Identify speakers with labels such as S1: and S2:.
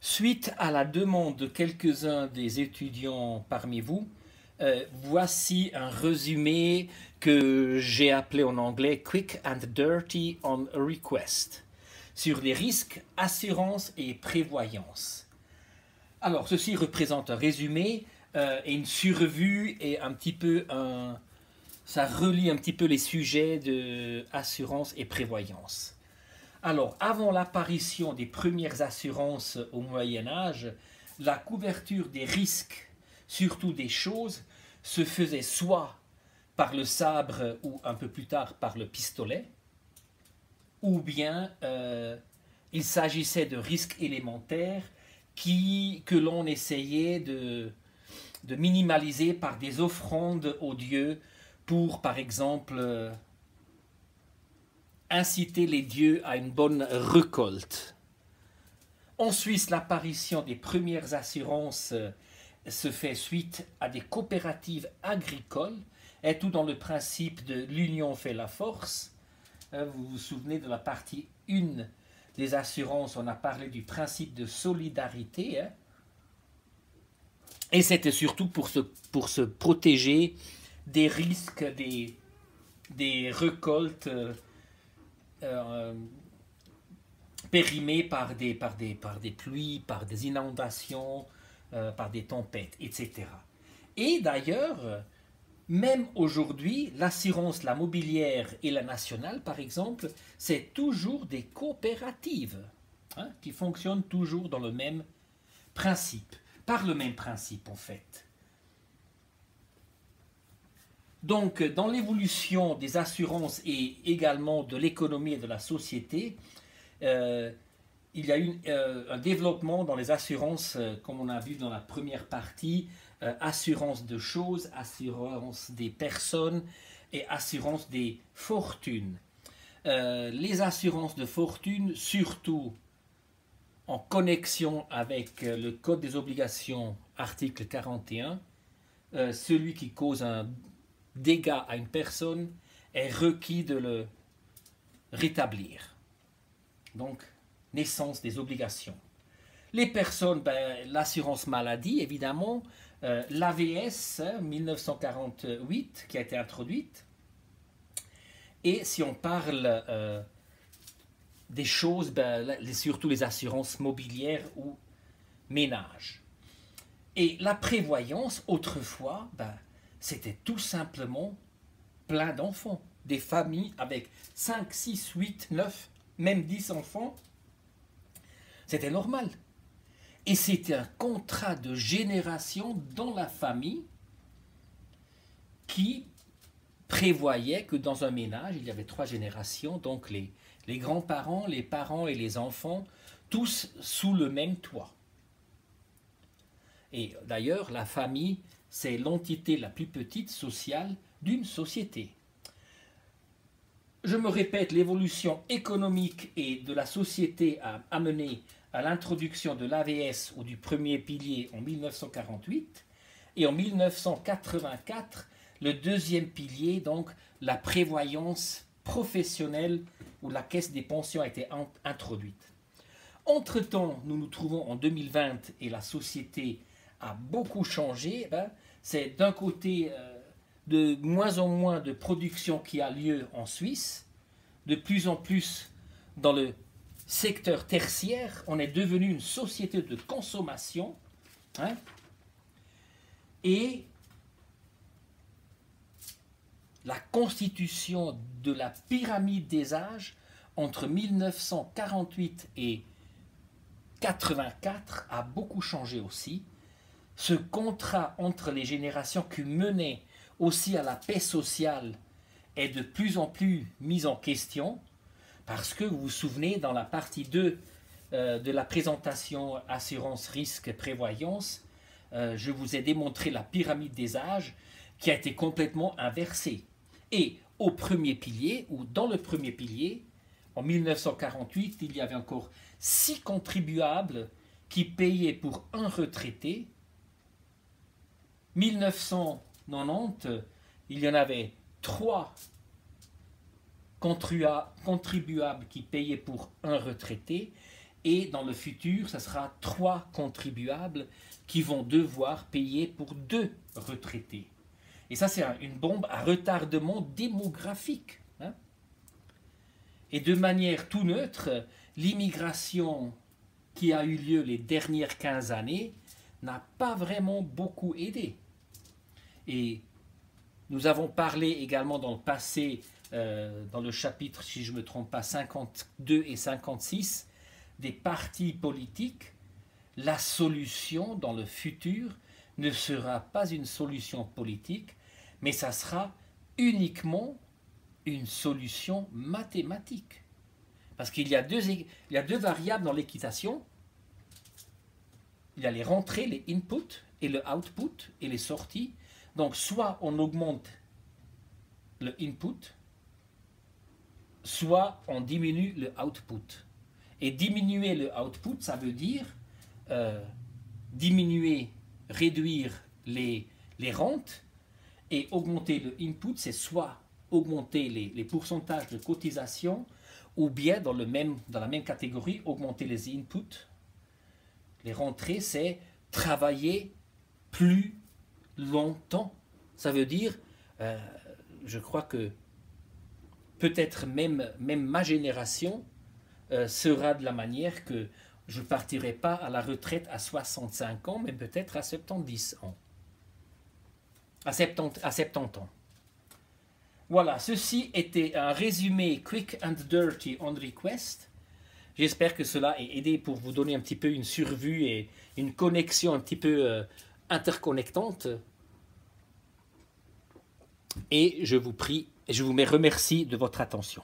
S1: Suite à la demande de quelques-uns des étudiants parmi vous, voici un résumé que j'ai appelé en anglais Quick and Dirty on Request sur les risques, assurance et prévoyance. Alors, ceci représente un résumé et une survue et un petit peu ça relie un petit peu les sujets de assurance et prévoyance. Alors, avant l'apparition des premières assurances au Moyen Âge, la couverture des risques, surtout des choses, se faisait soit par le sabre ou un peu plus tard par le pistolet, ou bien il s'agissait de risques élémentaires que l'on essayait de minimaliser par des offrandes aux dieux pour, par exemple, inciter les dieux à une bonne récolte. En Suisse, l'apparition des premières assurances se fait suite à des coopératives agricoles, et tout dans le principe de l'union fait la force. Vous vous souvenez de la partie 1 des assurances, on a parlé du principe de solidarité. Et c'était surtout pour se protéger des risques des récoltes périmés par des pluies, par des inondations, par des tempêtes, etc. Et d'ailleurs, même aujourd'hui, l'assurance, la mobilière et la nationale, par exemple, c'est toujours des coopératives qui fonctionnent toujours dans le même principe, par le même principe en fait. Donc, dans l'évolution des assurances et également de l'économie et de la société, il y a eu un développement dans les assurances, comme on a vu dans la première partie, assurance de choses, assurance des personnes et assurance des fortunes. Les assurances de fortune, surtout en connexion avec le Code des obligations, article 41, celui qui cause un dégât à une personne est requis de le rétablir. Donc, naissance des obligations. Les personnes, l'assurance maladie, évidemment, l'AVS 1948 qui a été introduite. Et si on parle des choses, surtout les assurances mobilières ou ménages. Et la prévoyance, autrefois, c'était tout simplement plein d'enfants. Des familles avec 5, 6, 8, 9, même 10 enfants. C'était normal. Et c'était un contrat de génération dans la famille qui prévoyait que dans un ménage, il y avait 3 générations, donc les grands-parents, les parents et les enfants, tous sous le même toit. Et d'ailleurs, la famille, c'est l'entité la plus petite sociale d'une société. Je me répète, l'évolution économique et de la société a amené à l'introduction de l'AVS ou du premier pilier en 1948 et en 1984, le deuxième pilier, donc la prévoyance professionnelle où la caisse des pensions a été introduite. Entre-temps, nous nous trouvons en 2020 et la société a beaucoup changé. C'est d'un côté de moins en moins de production qui a lieu en Suisse, de plus en plus dans le secteur tertiaire, on est devenu une société de consommation, et la constitution de la pyramide des âges entre 1948 et 84 a beaucoup changé aussi. Ce contrat entre les générations qui menait aussi à la paix sociale est de plus en plus mis en question parce que vous vous souvenez dans la partie 2 de la présentation assurance, risque, prévoyance, je vous ai démontré la pyramide des âges qui a été complètement inversée. Et au premier pilier, ou dans le premier pilier, en 1948, il y avait encore 6 contribuables qui payaient pour un retraité. 1990, il y en avait 3 contribuables qui payaient pour un retraité et dans le futur, ce sera 3 contribuables qui vont devoir payer pour 2 retraités. Et ça, c'est une bombe à retardement démographique, hein. Et de manière tout neutre, l'immigration qui a eu lieu les dernières 15 années n'a pas vraiment beaucoup aidé. Et nous avons parlé également dans le passé, dans le chapitre, si je ne me trompe pas, 52 et 56, des partis politiques. La solution dans le futur ne sera pas une solution politique, mais ça sera uniquement une solution mathématique. Parce qu'il y a deux variables dans l'équitation. Il y a les rentrées, les inputs, et le output, et les sorties. Donc soit on augmente le input, soit on diminue le output. Et diminuer le output, ça veut dire diminuer, réduire les rentes, et augmenter le input, c'est soit augmenter les pourcentages de cotisation, ou bien dans la même catégorie, augmenter les inputs. Les rentrées, c'est travailler plus longtemps. Ça veut dire, je crois que peut-être même ma génération sera de la manière que je ne partirai pas à la retraite à 65 ans, mais peut-être à 70 ans. À 70 ans. Voilà, ceci était un résumé quick and dirty on request. J'espère que cela ait aidé pour vous donner un petit peu une survue et une connexion un petit peu interconnectante. Et je vous remercie de votre attention.